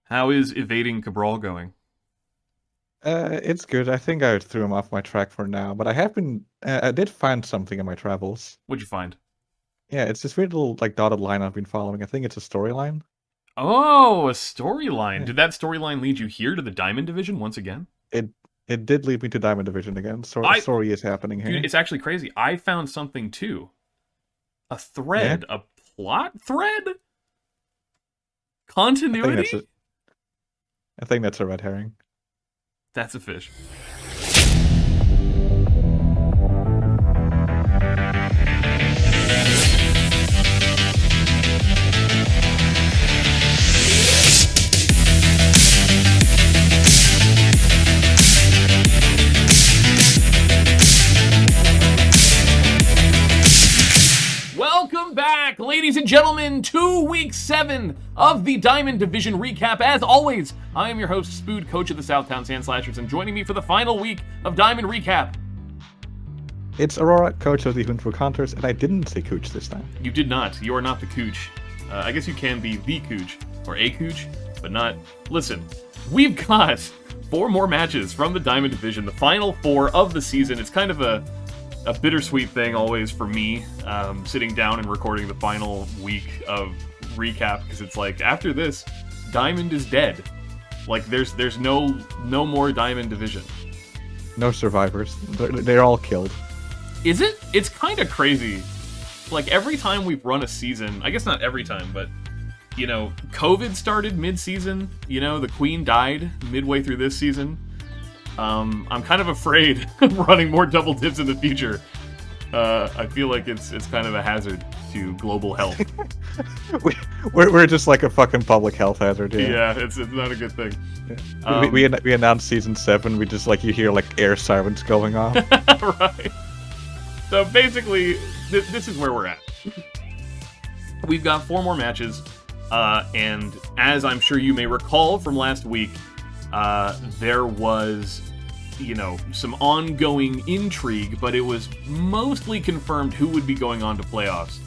How is evading Cabral going? It's good. I think I threw him off my track for now, but I have been. I did find something in my travels. What'd you find? Yeah, it's this weird little like dotted line I've been following. I think it's a storyline. Oh, a storyline. Yeah, Did that storyline lead you here to the Diamond Division once again? it it did lead me to Diamond Division again. So I, story is happening dude, here. it's actually crazy. I found something too. A Yeah, thread, a plot thread? I think Continuity? that's it. I think that's a red herring. That's a fish. Welcome back, ladies and gentlemen, to week 7 of the Diamond Division recap. As always, I am your host, Spood, coach of the Southtown Sandslashers, and joining me for the final week of Diamond recap. It's Aurora, coach of the Hoonsbrook Hunters, and I didn't say Cooch this time. You did not. You are not the Cooch. I guess you can be the Cooch, or a Cooch, but not. Listen, we've got 4 more matches from the Diamond Division, the final 4 of the season. It's kind of a bittersweet thing always for me, sitting down and recording the final week of recap, because it's like, after this, Diamond is dead. Like, there's no more Diamond Division. No survivors. They're all killed. Is it? It's kind of crazy. Like, every time we've run a season, I guess not every time, but, COVID started mid-season. The Queen died midway through this season. I'm kind of afraid of running more double dips in the future. I feel like it's kind of a hazard to global health. We're just like a fucking public health hazard. Yeah. Yeah, it's not a good thing. Yeah. We announced season 7. We just like you hear like air sirens going off. Right. So basically, this is where we're at. We've got 4 more matches, and as I'm sure you may recall from last week, there was, some ongoing intrigue, but it was mostly confirmed who would be going on to playoffs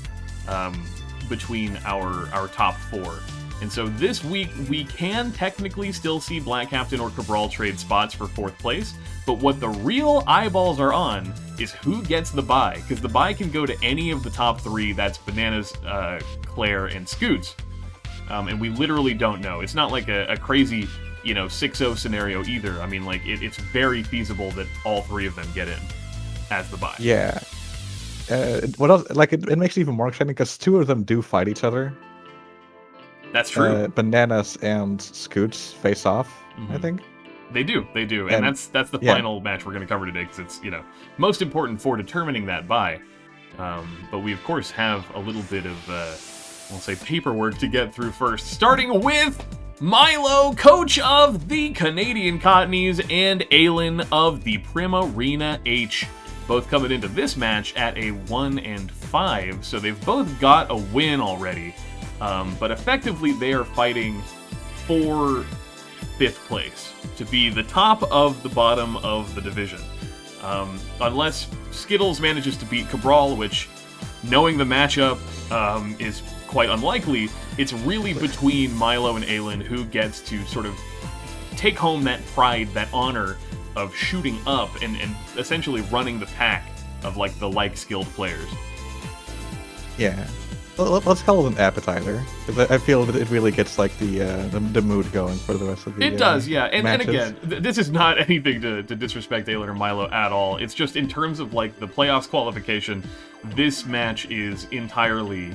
between our top 4. And so this week, we can technically still see Black Captain or Cabral trade spots for 4th place, but what the real eyeballs are on is who gets the bye, because the bye can go to any of the top 3, that's Bananas, Claire, and Scoots. And we literally don't know. It's not like a crazy 6-0 scenario either. I mean, like, it's very feasible that all 3 of them get in as the bye. Yeah. What else? Like, it makes it even more exciting because 2 of them do fight each other. That's true. Bananas and Scoots face off, I Mm-hmm. think. They do, and that's the yeah. final match we're going to cover today, because it's most important for determining that bye. But we of course have a little bit of we'll say paperwork to get through first, starting with Milo, coach of the Canadian Cottonees, and Aelin of the Primarina-H. Both coming into this match at a 1-5, so they've both got a win already. But effectively, they are fighting for 5th place to be the top of the bottom of the division. Unless Skittles manages to beat Cabral, which, knowing the matchup, is quite unlikely. It's really between Milo and Aelin who gets to sort of take home that pride, that honor of shooting up and essentially running the pack of like the skilled players. Yeah. Let's call it an appetizer, because I feel that it really gets like the mood going for the rest of the It does, yeah. And matches. again, this is not anything to disrespect Aelin or Milo at all. It's just in terms of like the playoffs qualification, this match is entirely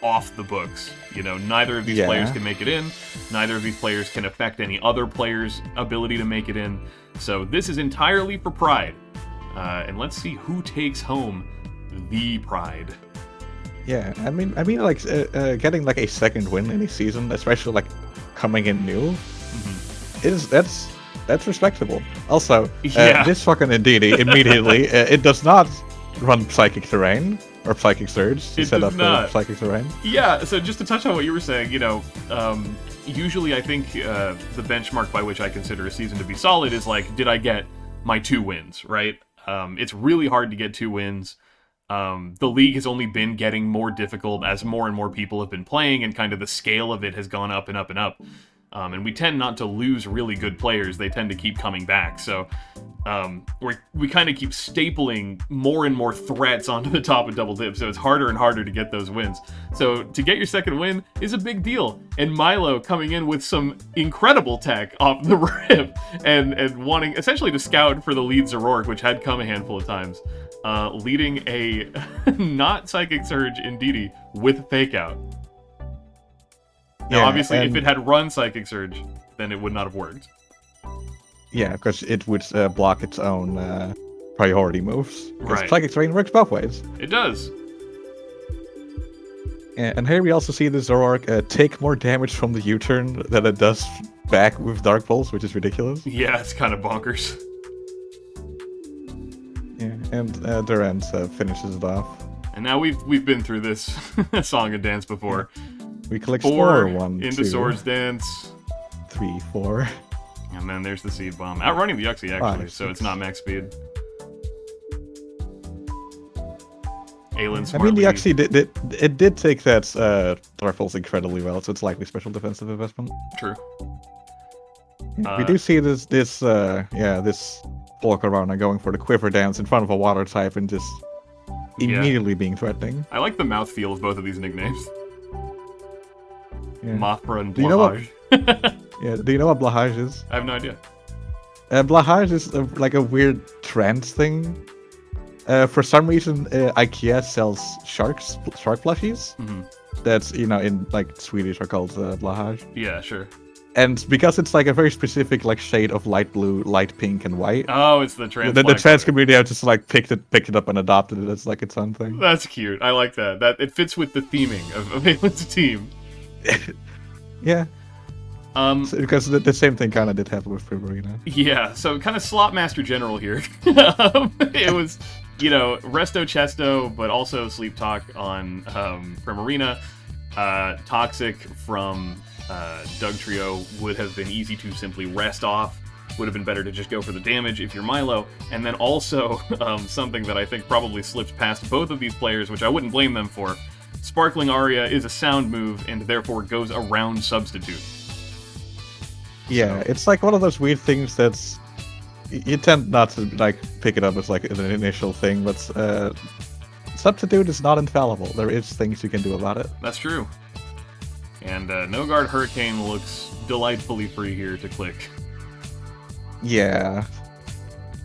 off the books. Neither of these players can make it in. Neither of these players can affect any other player's ability to make it in. So this is entirely for pride. And let's see who takes home the pride. Yeah, I mean, like getting like a 2nd win in a season, especially like coming in new, that's respectable. Also, Yeah. this fucking Indeedee immediately it does not run Psychic Terrain or Psychic Surge to It set does up not. Psychic Terrain. Yeah, so just to touch on what you were saying, usually I think the benchmark by which I consider a season to be solid is like, did I get my 2 wins, right? It's really hard to get 2 wins. The league has only been getting more difficult as more and more people have been playing, and kind of the scale of it has gone up and up and up. And we tend not to lose really good players. They tend to keep coming back. So we kind of keep stapling more and more threats onto the top of Double Dip. So it's harder and harder to get those wins. So to get your second win is a big deal. And Milo coming in with some incredible tech off the rip and wanting essentially to scout for the lead Zerork, which had come a handful of times. Leading a not Psychic Surge in DD with Fake Out. Now, Yeah, obviously, if and- it had run Psychic Surge, then it would not have worked. Yeah, because it would block its own priority moves. 'Cause Right. Psychic Terrain works both ways. It does. And here we also see the Zoroark take more damage from the U-turn than it does back with Dark Pulse, which is ridiculous. Yeah, it's kind of bonkers. Yeah, and Dedennes finishes it off. And now we've been through this song and dance before. We collect 4 1, into 2, Swords Dance. 3, 4. And then there's the Seed Bomb. Outrunning the Yuxie, actually, 5, so it's 6. not max speed. Aelin I smartly... mean, the Yuxie did take that Dark Pulse incredibly well, so it's likely special defensive investment. True. We do see this Volcarona going for the Quiver Dance in front of a water type and just immediately being threatening. I like the mouthfeel of both of these nicknames. Yeah. Mothra and Do you know what- Blahage. Yeah, do you know what Blahage is? I have no idea. Blahage is like a weird trance thing. For some reason, IKEA sells shark plushies. Mm-hmm. That's, in like Swedish are called Blahage. Yeah, sure. And because it's like a very specific like shade of light blue, light pink, and white, Oh, it's the trans. the flag trans color. community have just like picked it up and adopted it as like its own thing. That's cute. I like that. That it fits with the theming of Aelin's team. Yeah, because the same thing kind of did happen with Primarina. Yeah, so kind of slot master general here. It was, Resto Chesto, but also Sleep Talk on Primarina. Toxic from Doug Trio would have been easy to simply rest off. Would have been better to just go for the damage if you're Milo. And then also something that I think probably slipped past both of these players, which I wouldn't blame them for. Sparkling Aria is a sound move and therefore goes around Substitute. Yeah, it's like one of those weird things that's you tend not to like pick it up as like an initial thing, but Substitute is not infallible. There is things you can do about it. That's true. And No Guard Hurricane looks delightfully free here to click. Yeah,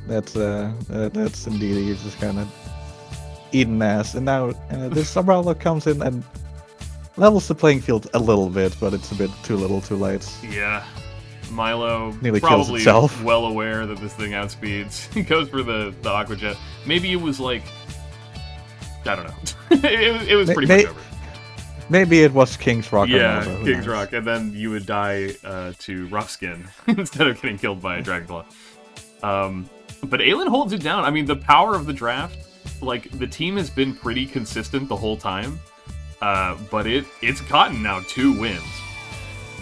that's indeed he's just kind of eating ass. And now this Umbrella comes in and levels the playing field a little bit, but it's a bit too little, too late. Yeah. Milo Nearly kills probably itself. well aware that this thing outspeeds. He goes for the Aqua Jet. Maybe it was like... I don't know. it was pretty much over. Maybe it was King's Rock. Yeah, Who King's knows? Rock. And then you would die to Rough Skin instead of getting killed by a Dragonclaw. But Aelin holds it down. I mean, the power of the draft, like, the team has been pretty consistent the whole time. But it's gotten now 2 wins.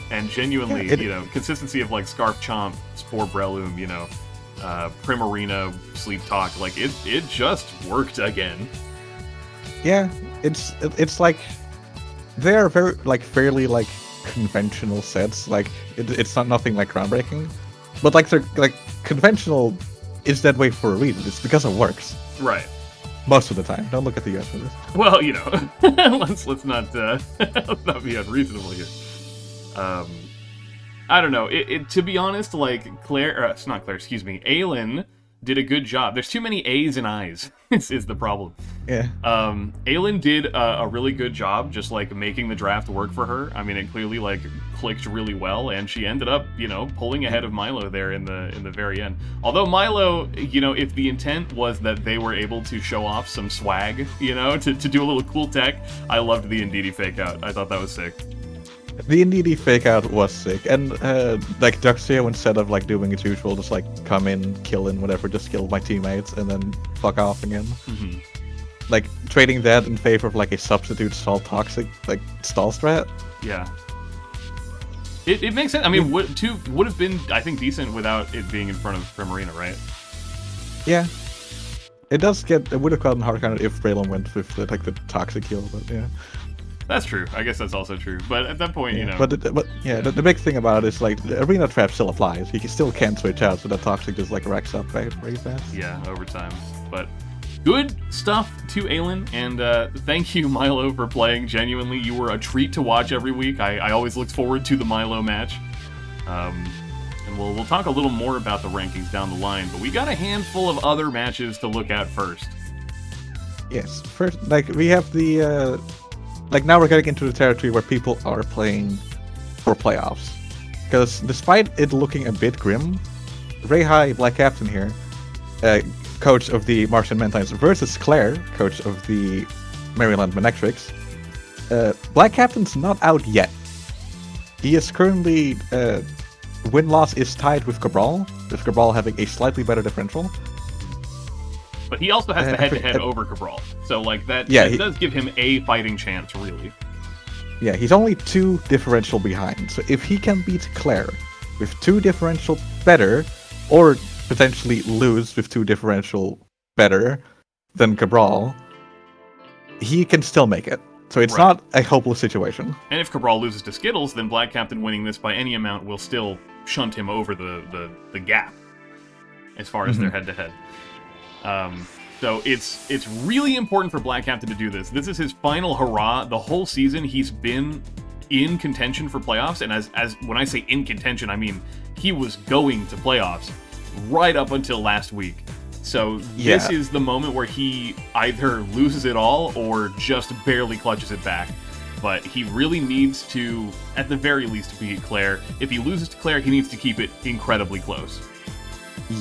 And genuinely, consistency of like Scarf Chomp, Spore Breloom, Primarina, Sleep Talk, like it just worked again. Yeah, it's like they're very like fairly like conventional sets. Like it's not nothing like groundbreaking, but like they're like conventional is that way for a reason. It's because it works. Right. Most of the time. Don't look at the US for this. Well, let's not be unreasonable here. I don't know. To be honest, like Aelin did a good job. There's too many A's and I's. is the problem. Yeah. Aelin did a really good job, just like making the draft work for her. I mean, it clearly like clicked really well, and she ended up, pulling ahead of Milo there in the very end. Although Milo, if the intent was that they were able to show off some swag, to do a little cool tech, I loved the Indeedee fake out. I thought that was sick. The Indeedee fake out was sick, and like Duxio, instead of like doing its usual, just like come in, kill in, whatever, just kill my teammates and then fuck off again. Mm-hmm. Like trading that in favor of like a substitute stall toxic like stall strat. Yeah. It makes sense. I mean, would have been, I think, decent without it being in front of Primarina, right? Yeah. It does get. It would have gotten hard counter if Braylon went with the toxic heal, but yeah. That's true. I guess that's also true. But at that point, you know. But the big thing about it is like the arena trap still applies. He still can't switch out, so that toxic just like racks up very fast. Yeah, over time. But good stuff to Aelin, and thank you, Milo, for playing. Genuinely, you were a treat to watch every week. I always looked forward to the Milo match. And we'll talk a little more about the rankings down the line, but we got a handful of other matches to look at first. Yes, first, like, we have the, like, now we're getting into the territory where people are playing for playoffs. Because despite it looking a bit grim, Rayhai, Black Captain here, coach of the Martian Mantines, versus Claire, coach of the Maryland Manectrics, Black Captain's not out yet. He is currently, win-loss is tied with Cabral having a slightly better differential. But he also has the head-to-head over Cabral, so like that does give him a fighting chance, really. Yeah, he's only 2 differential behind, so if he can beat Claire with 2 differential better, or potentially lose with 2 differential better than Cabral, he can still make it. So it's not a hopeless situation. And if Cabral loses to Skittles, then Black Captain winning this by any amount will still shunt him over the gap as far as their head-to-head. So it's really important for Black Captain to do this. This is his final hurrah. The whole season he's been in contention for playoffs, and as when I say in contention, I mean he was going to playoffs right up until last week. So this is the moment where he either loses it all or just barely clutches it back. But he really needs to, at the very least, beat Claire. If he loses to Claire, he needs to keep it incredibly close.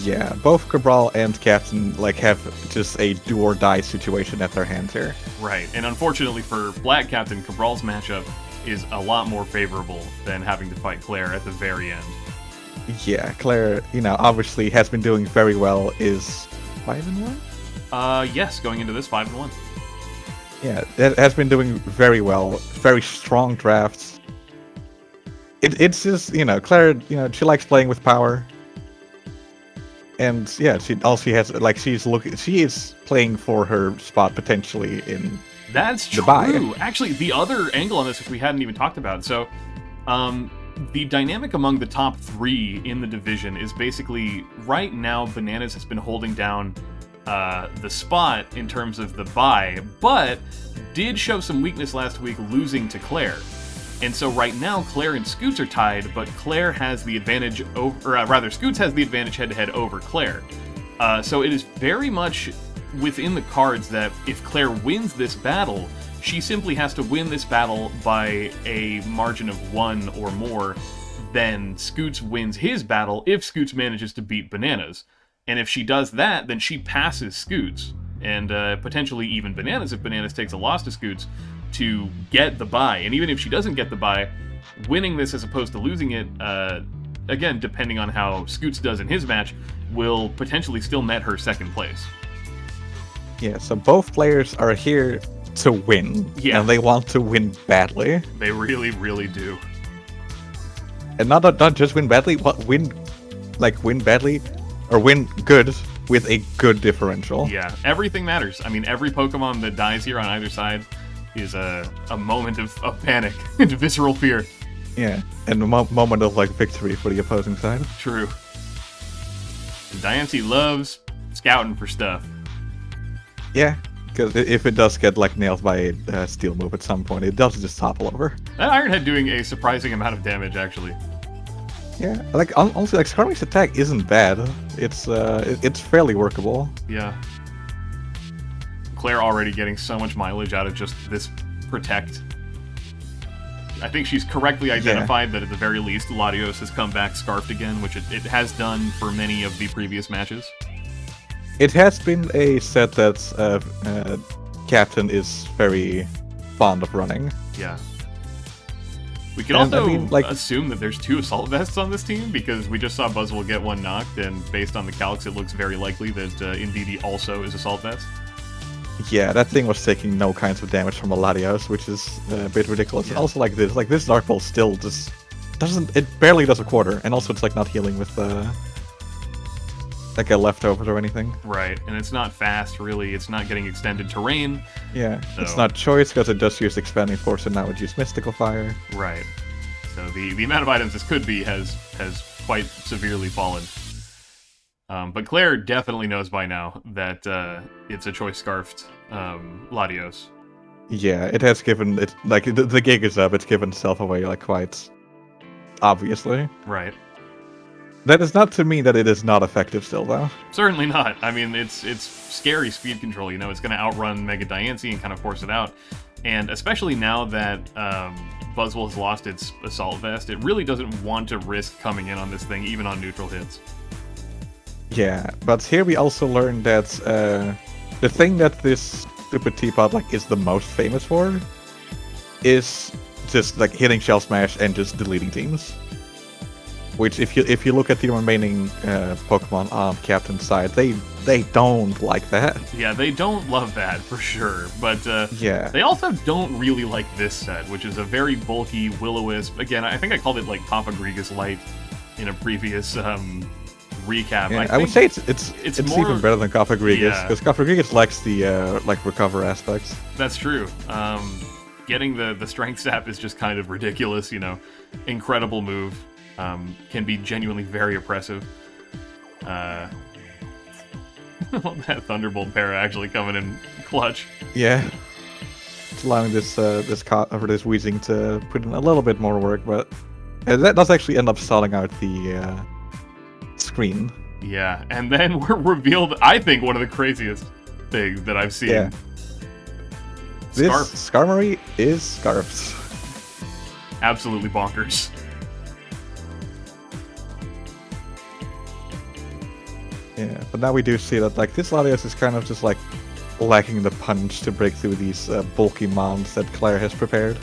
Yeah, both Cabral and Captain like have just a do-or-die situation at their hands here. Right, and unfortunately for Black Captain, Cabral's matchup is a lot more favorable than having to fight Claire at the very end. Yeah, Claire, obviously has been doing very well, is 5-1? Yes, going into this 5-1. Yeah, it has been doing very well. Very strong drafts. It's just, Claire, she likes playing with power. And yeah, she has she is playing for her spot potentially in That's the true. bye. Actually, the other angle on this, which we hadn't even talked about, so the dynamic among the top 3 in the division is basically, right now, Bananas has been holding down the spot in terms of the bye, but did show some weakness last week losing to Claire. And so right now, Claire and Scoots are tied, but Claire has the advantage over, or rather, Scoots has the advantage head-to-head over Claire. So it is very much within the cards that if Claire wins this battle, she simply has to win this battle by a margin of 1 or more. Then Scoots wins his battle if Scoots manages to beat Bananas. And if she does that, then she passes Scoots. And potentially even Bananas if Bananas takes a loss to Scoots to get the bye. And even if she doesn't get the bye, winning this as opposed to losing it, again, depending on how Scoots does in his match, will potentially still net her second place. Yeah, so both players are here to win, and they want to win badly. They really, really do. And not just win badly, but win badly, or win good with a good differential. Yeah, everything matters. I mean, every Pokemon that dies here on either side is a moment of panic and visceral fear. Yeah, and a moment of victory for the opposing side. True. And Diancie loves scouting for stuff. Yeah, because if it does get nailed by a steel move at some point, it does just topple over. That Ironhead doing a surprising amount of damage, actually. Yeah, honestly, Skarmy's attack isn't bad. It's fairly workable. Yeah. Claire already getting so much mileage out of just this protect. I think she's correctly identified that at the very least, Latios has come back scarfed again, which it has done for many of the previous matches. It has been a set that Captain is very fond of running. Yeah. We can also assume that there's 2 Assault Vests on this team, because we just saw Buzzwole get 1 knocked, and based on the calcs, it looks very likely that Indeedee also is Assault Vest. Yeah, that thing was taking no kinds of damage from a Latios, which is a bit ridiculous. Yeah. And also this Dark Pulse still just doesn't, it barely does a quarter, and also it's not healing with like a leftovers or anything. Right, and it's not fast, really. It's not getting extended terrain. Yeah, so. It's not choice because it just used Expanding Force and now it used Mystical Fire. Right. So the amount of items this could be has quite severely fallen. But Claire definitely knows by now that it's a choice scarfed Latios. Yeah, it has given it like the gig is up. It's given itself away like quite obviously. Right. That is not to mean that it is not effective still, though. Certainly not. I mean, it's scary speed control. You know, it's going to outrun Mega Diancie and kind of force it out. And especially now that Buzzwole has lost its Assault Vest, it really doesn't want to risk coming in on this thing, even on neutral hits. Yeah, but here we also learned that the thing that this stupid teapot like is the most famous for is just like hitting Shell Smash and just deleting teams. Which, if you look at the remaining Pokemon on Captain's side, they don't like that. Yeah, they don't love that for sure. But yeah, they also don't really like this set, which is a very bulky Will-O-Wisp. Again, I think I called it like Cofagrigus Light in a previous recap. Yeah, I would say it's more, even better than Cofagrigus because Cofagrigus likes the like recover aspects. That's true. Getting the Strength Sap is just kind of ridiculous. You know, incredible move. Can be genuinely very oppressive. That Thunderbolt para actually coming in clutch. Yeah, it's allowing this Weezing to put in a little bit more work, but that does actually end up stalling out the screen. Yeah, and then we're revealed, I think, one of the craziest things that I've seen. Yeah. This Skarmory is scarfed. Absolutely bonkers. Yeah, but now we do see that like this Latios is kind of just like lacking the punch to break through these bulky mounds that Claire has prepared.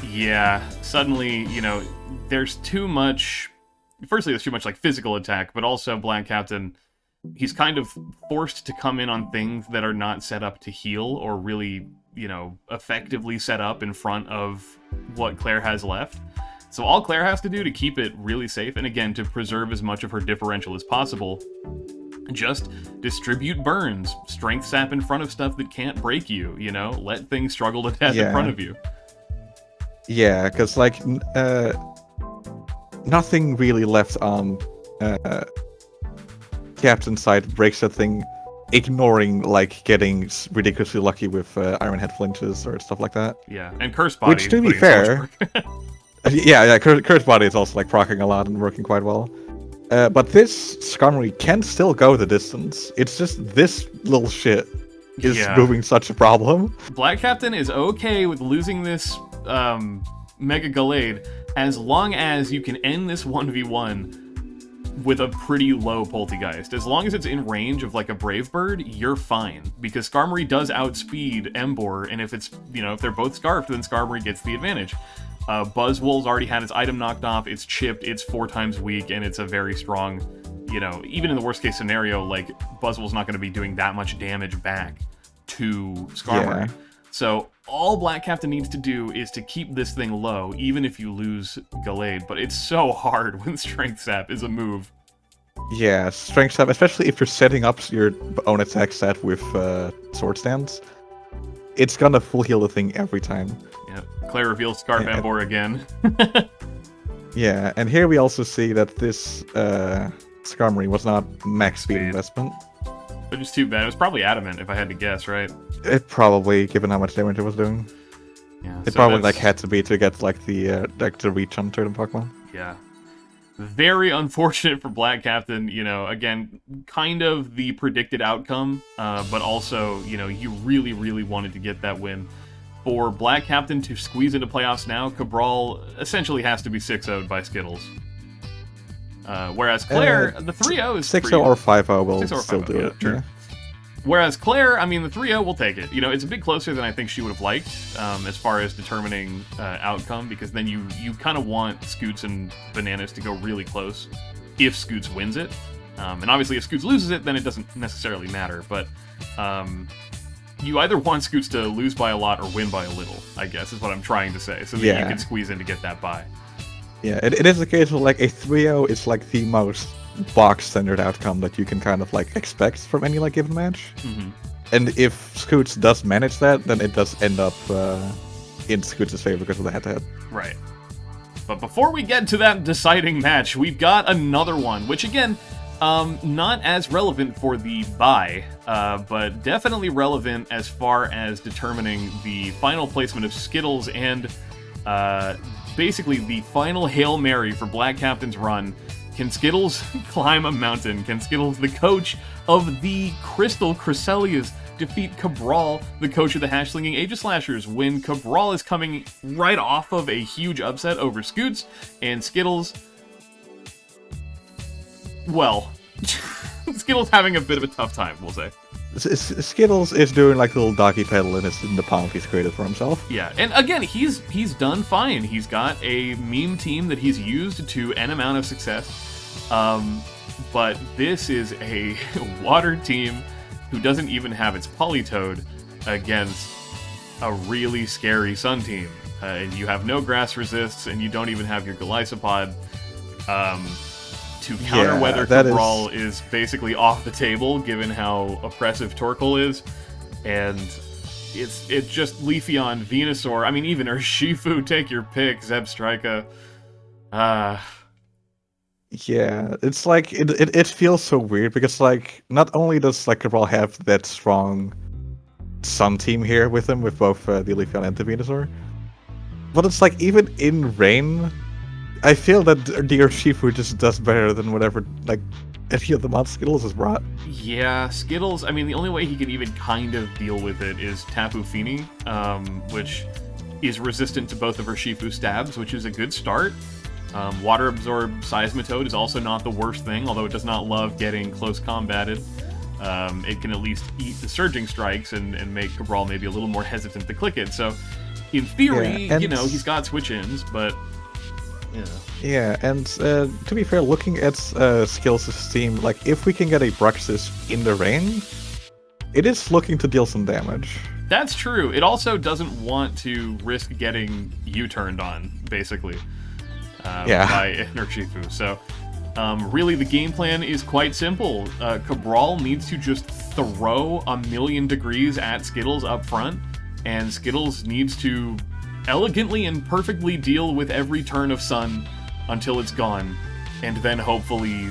Yeah, suddenly, you know, there's too much... Firstly, there's too much like physical attack, but also Black Captain, he's kind of forced to come in on things that are not set up to heal or really, you know, effectively set up in front of what Claire has left. So all Claire has to do to keep it really safe, and again, to preserve as much of her differential as possible, just distribute burns, strength sap in front of stuff that can't break you, you know? Let things struggle to death in front of you. Yeah, because, like, nothing really left on Captain's side breaks that thing, ignoring, like, getting ridiculously lucky with Iron Head flinches or stuff like that. Yeah, and Curse Body. Which, to be fair... yeah, Curse Body is also, like, proccing a lot and working quite well. But this Skarmory can still go the distance. It's just this little shit is moving such a problem. Black Captain is okay with losing this Mega Gallade as long as you can end this 1v1 with a pretty low Poltegeist. As long as it's in range of like a Brave Bird, you're fine. Because Skarmory does outspeed Emboar, and if it's, you know, if they're both scarfed, then Skarmory gets the advantage. Buzzwole's already had its item knocked off, it's chipped, it's 4 times weak, and it's a very strong, you know, even in the worst case scenario, like, Buzzwole's not going to be doing that much damage back to Skarmory. Yeah. So all Black Captain needs to do is to keep this thing low, even if you lose Gallade, but it's so hard when Strength Sap is a move. Yeah, Strength Sap, especially if you're setting up your own attack set with Sword Stance, it's gonna full heal the thing every time. Yep. Claire reveals Scarf Emboar again. Yeah, and here we also see that this Skarmory was not max speed investment. Which is too bad. It was probably Adamant, if I had to guess, right? It probably, given how much damage it was doing. Yeah, it probably like had to be to get like the reach on certain Pokemon. Yeah. Very unfortunate for Black Captain, you know, again, kind of the predicted outcome, but also, you know, you really, really wanted to get that win. For Black Captain to squeeze into playoffs now, Cabral essentially has to be 6-0'd by Skittles. Whereas Claire, the 3-0 is 6-0 or 5-0 will still do it. Sure. Yeah. Whereas Claire, I mean, the 3-0 will take it. You know, it's a bit closer than I think she would have liked as far as determining outcome, because then you kind of want Scoots and Bananas to go really close if Scoots wins it. And obviously if Scoots loses it, then it doesn't necessarily matter. But you either want Scoots to lose by a lot or win by a little, I guess, is what I'm trying to say, so that you can squeeze in to get that bye. Yeah, it is a case where like a 3-0 is like the most box standard outcome that you can kind of like expect from any like given match. Mm-hmm. And if Scoots does manage that, then it does end up in Scoots' favor because of the head-to-head. Right. But before we get to that deciding match, we've got another one, which again, not as relevant for the bye, but definitely relevant as far as determining the final placement of Skittles and basically the final Hail Mary for Black Captain's run. Can Skittles climb a mountain? Can Skittles, the coach of the Crystal Cresselias, defeat Cabral, the coach of the Slinging Aegislashers, when Cabral is coming right off of a huge upset over Scoots, and Skittles... Well, Skittles having a bit of a tough time, we'll say. Skittles is doing like a little doggy pedal in the pond he's created for himself. Yeah, and again, he's done fine. He's got a meme team that he's used to an amount of success. But this is a water team who doesn't even have its Politoed against a really scary Sun team. And you have no grass resists, and you don't even have your Golisopod. To counter whether Cabral is basically off the table, given how oppressive Torkoal is. And it's just Leafeon, Venusaur, I mean, even Urshifu, take your pick, Zebstrika. Yeah, it's like, it feels so weird, because, like, not only does, like, Cabral have that strong Sun team here with him, with both the Leafeon and the Venusaur, but it's like, even in rain, I feel that the Urshifu just does better than whatever, like, any of the mod Skittles has brought. Yeah, Skittles, I mean, the only way he can even kind of deal with it is Tapu Fini, which is resistant to both of Urshifu's stabs, which is a good start. Water Absorb Seismitoad is also not the worst thing, although it does not love getting close combated. It can at least eat the Surging Strikes and make Cabral maybe a little more hesitant to click it. So, in theory, yeah, you know, he's got switch-ins, but... Yeah. Yeah, and to be fair, looking at Skills' team, like, if we can get a Bruxis in the rain, it is looking to deal some damage. That's true. It also doesn't want to risk getting U-turned on, basically, by Urshifu. So, really, the game plan is quite simple. Cabral needs to just throw 1,000,000 degrees at Skittles up front, and Skittles needs to elegantly and perfectly deal with every turn of Sun until it's gone, and then hopefully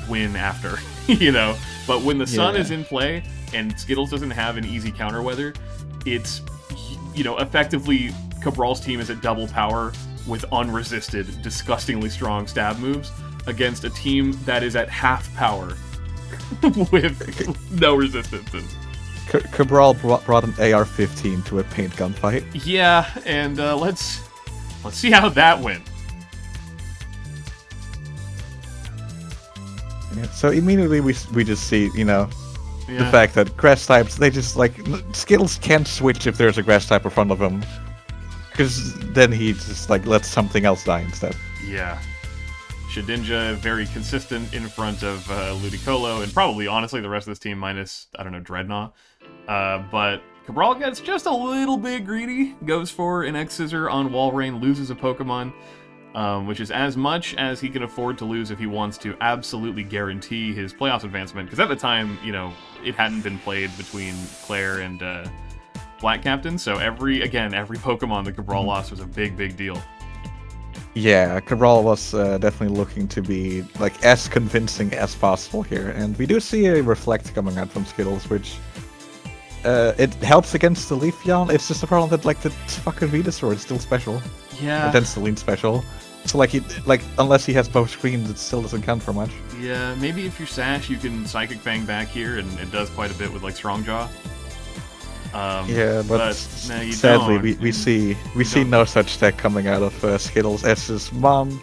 win after, you know? But when the Sun is in play, and Skittles doesn't have an easy counter weather, it's, you know, effectively Cabral's team is at double power with unresisted, disgustingly strong stab moves against a team that is at half power with no resistances. Cabral brought an AR-15 to a paint gunfight. Yeah, and let's see how that went. Yeah, so immediately we just see, you know, the fact that grass types, they just, like, Skittles can't switch if there's a grass type in front of him, because then he just, like, lets something else die instead. Yeah. Shedinja very consistent in front of Ludicolo, and probably, honestly, the rest of this team minus, I don't know, Dreadnought. But Cabral gets just a little bit greedy, goes for an X-Scissor on Walrein, loses a Pokemon, which is as much as he can afford to lose if he wants to absolutely guarantee his playoffs advancement, because at the time, you know, it hadn't been played between Claire and Black Captain, so every Pokemon that Cabral lost was a big deal. Yeah, Cabral was definitely looking to be, like, as convincing as possible here, and we do see a Reflect coming out from Skittles, which it helps against the Leafeon. It's just a problem that, like, the fucking Venusaur is still special. Yeah. Then Celine special. So, like, unless he has both screens, it still doesn't count for much. Yeah, maybe if you're Sash, you can Psychic Fang back here, and it does quite a bit with, like, Strongjaw. Yeah, but no, sadly, we see no such tech coming out of Skittles. It's just Mon,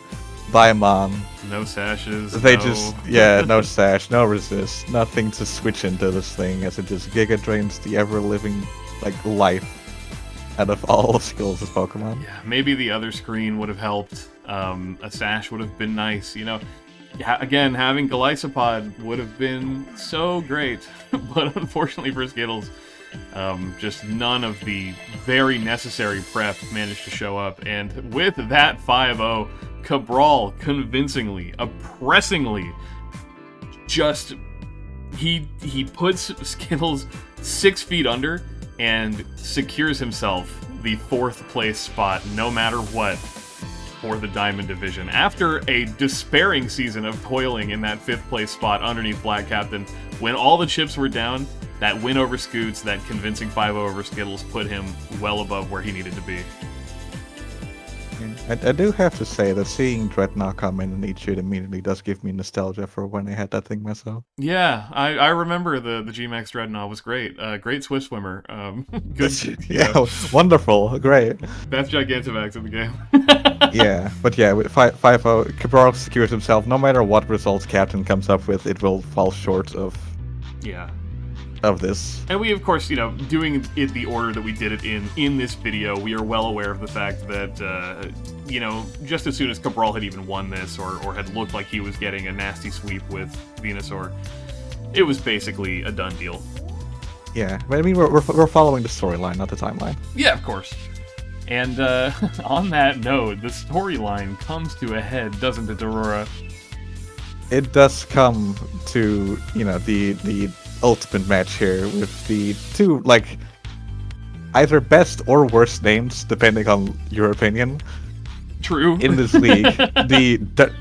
Mon. No Sashes. No Sash, no Resist, nothing to switch into this thing, as it just Giga Drains the ever-living, like, life out of all of Skittles' Pokemon. Yeah, maybe the other screen would have helped. A Sash would have been nice, you know. Yeah, again, having Golisopod would have been so great, but unfortunately for Skittles, just none of the very necessary prep managed to show up, and with that 5-0, Cabral convincingly, oppressingly just he puts Skittles 6 feet under and secures himself the 4th place spot, no matter what, for the Diamond Division. After a despairing season of toiling in that 5th place spot underneath Black Captain, when all the chips were down, that win over Scoots, that convincing 5-0 over Skittles, put him well above where he needed to be. I do have to say that seeing Dreadnought come in and eat shit immediately does give me nostalgia for when I had that thing myself. Yeah, I remember the G-Max Dreadnought was great. Great Swift swimmer. Good. Yeah, wonderful. Great. Best Gigantamax in the game. Yeah, but yeah, with 5-0, Cabral secures himself. No matter what results Captain comes up with, it will fall short of this. And we, of course, doing it the order that we did it in this video, we are well aware of the fact that, just as soon as Cabral had even won this or had looked like he was getting a nasty sweep with Venusaur, it was basically a done deal. Yeah, but I mean, we're following the storyline, not the timeline. Yeah, of course. And on that note, the storyline comes to a head, doesn't it, Aurora? It does come to, the ultimate match here with the two, either best or worst names, depending on your opinion. True. In this league, the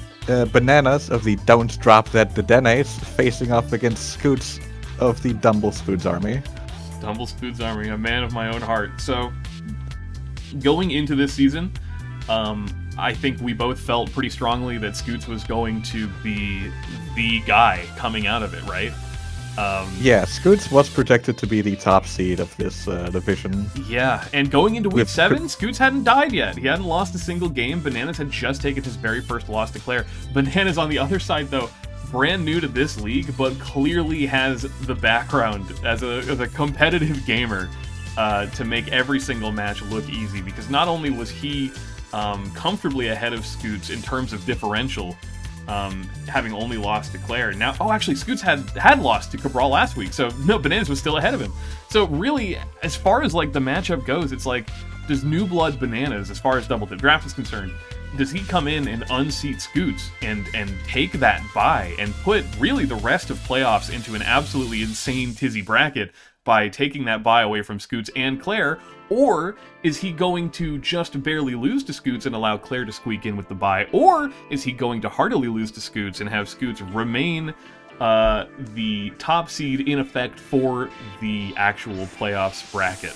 Bananas of the Don't Drop That Dedennes facing off against Scoots of the Dumblespoods army. Dumblespoods army, a man of my own heart. So, going into this season, I think we both felt pretty strongly that Scoots was going to be the guy coming out of it, right? Yeah, Scoots was projected to be the top seed of this division. Yeah, and going into week 7, Scoots hadn't died yet. He hadn't lost a single game. Bananas had just taken his very first loss to Claire. Bananas, on the other side, though, brand new to this league, but clearly has the background as a competitive gamer to make every single match look easy, because not only was he comfortably ahead of Scoots in terms of differential, having only lost to Claire. Now, actually, Scoots had lost to Cabral last week, so no, Bananas was still ahead of him. So really, as far as the matchup goes, it's does New Blood Bananas, as far as Double Dip Draft is concerned, does he come in and unseat Scoots and take that bye and put really the rest of playoffs into an absolutely insane tizzy bracket by taking that bye away from Scoots and Claire? Or is he going to just barely lose to Scoots and allow Claire to squeak in with the bye? Or is he going to heartily lose to Scoots and have Scoots remain the top seed in effect for the actual playoffs bracket?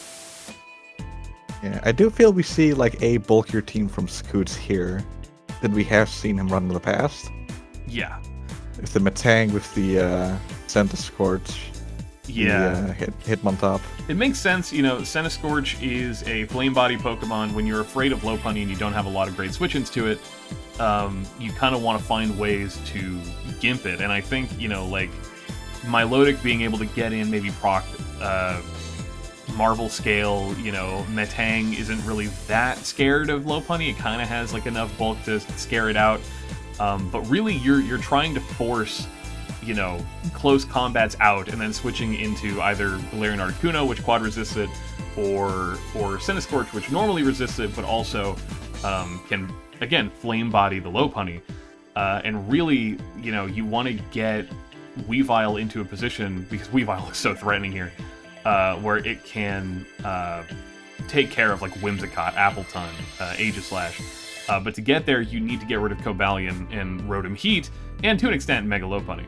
Yeah, I do feel we see a bulkier team from Scoots here than we have seen him run in the past. Yeah. With the Matang, with the Centiscorch. Yeah. Hitmontop. It makes sense, Centiscorch is a flame body Pokemon. When you're afraid of Lopunny and you don't have a lot of great switch-ins to it, you kind of want to find ways to gimp it. And I think, Milotic being able to get in, maybe proc Marvel Scale, Metang isn't really that scared of Lopunny. It kind of has enough bulk to scare it out. But really, you're trying to force close combats out and then switching into either Galarian Articuno, which quad resists it, or Centiscorch, which normally resists it, but also can, again, flame body the Lopunny. And really, you want to get Weavile into a position, because Weavile is so threatening here, where it can take care of Whimsicott, Appleton, Aegislash. But to get there, you need to get rid of Cobalion and Rotom Heat, and to an extent, Mega Lopunny.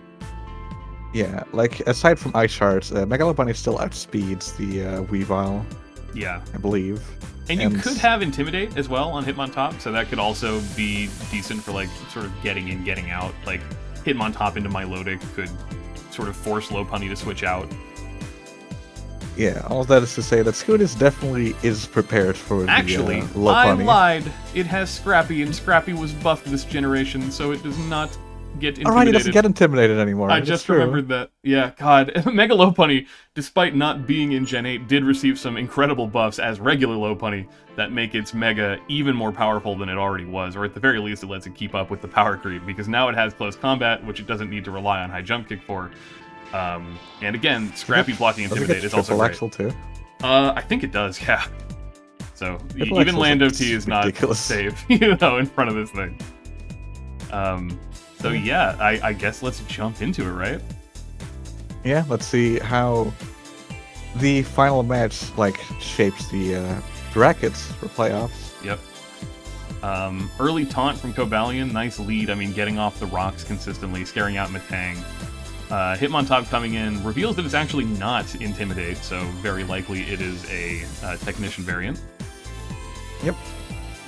Yeah, aside from Ice Shards, Mega Lopunny still outspeeds the Weavile. Yeah. I believe. And you could have Intimidate as well on Hitmontop, so that could also be decent for sort of getting in, getting out. Hitmontop into Milotic could sort of force Lopunny to switch out. Yeah, all that is to say that Scootus definitely is prepared for the Lopunny. I lied. It has Scrappy, and Scrappy was buffed this generation, so it does not get intimidated. Alright, he doesn't get intimidated anymore. I just remembered that. Yeah, God. Mega Lopunny, despite not being in Gen 8, did receive some incredible buffs as regular Lopunny that make its Mega even more powerful than it already was, or at the very least it lets it keep up with the power creep, because now it has close combat, which it doesn't need to rely on high jump kick for. And again, Scrappy blocking Intimidate is also great. Axel too? I think it does, yeah. So even Lando T is not safe, in front of this thing. So yeah, I guess let's jump into it, right? Yeah, let's see how the final match like shapes the brackets for playoffs. Yep. Early taunt from Cobalion, nice lead. I mean, getting off the rocks consistently, scaring out Matang. Hitmontop coming in reveals that it's actually not Intimidate, so very likely it is a Technician variant. Yep.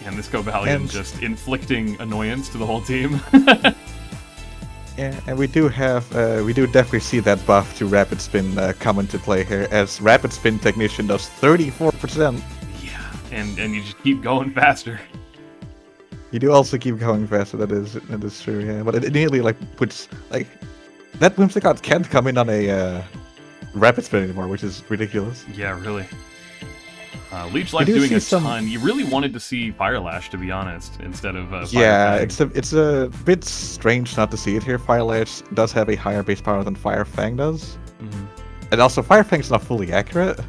And this Cobalion just inflicting annoyance to the whole team. Yeah, and we do definitely see that buff to Rapid Spin come into play here, as Rapid Spin Technician does 34%. Yeah, and you just keep going faster. You do also keep going faster, that is true, yeah. But it immediately like puts like that Whimsicott can't come in on a Rapid Spin anymore, which is ridiculous. Yeah, really. Leech Life doing a ton. You really wanted to see Fire Lash, to be honest, instead of Fire Fang. It's a bit strange not to see it here. Fire Lash does have a higher base power than Fire Fang does. Mm-hmm. And also, Fire Fang's not fully accurate.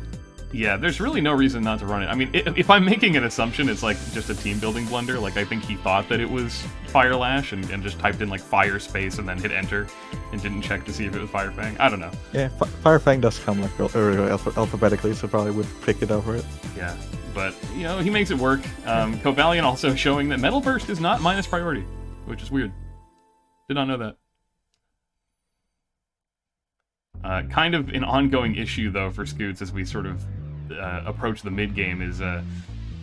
Yeah, there's really no reason not to run it. I mean, if I'm making an assumption, it's like just a team building blunder. Like, I think he thought that it was Fire Lash and just typed in like Fire Space and then hit Enter and didn't check to see if it was Fire Fang. I don't know. Yeah, Fire Fang does come like alphabetically, so probably would pick it over it. Yeah, but, you know, he makes it work. Cobalion also showing that Metal Burst is not minus priority, which is weird. Did not know that. Kind of an ongoing issue, though, for Scoots as we sort of approach the mid-game is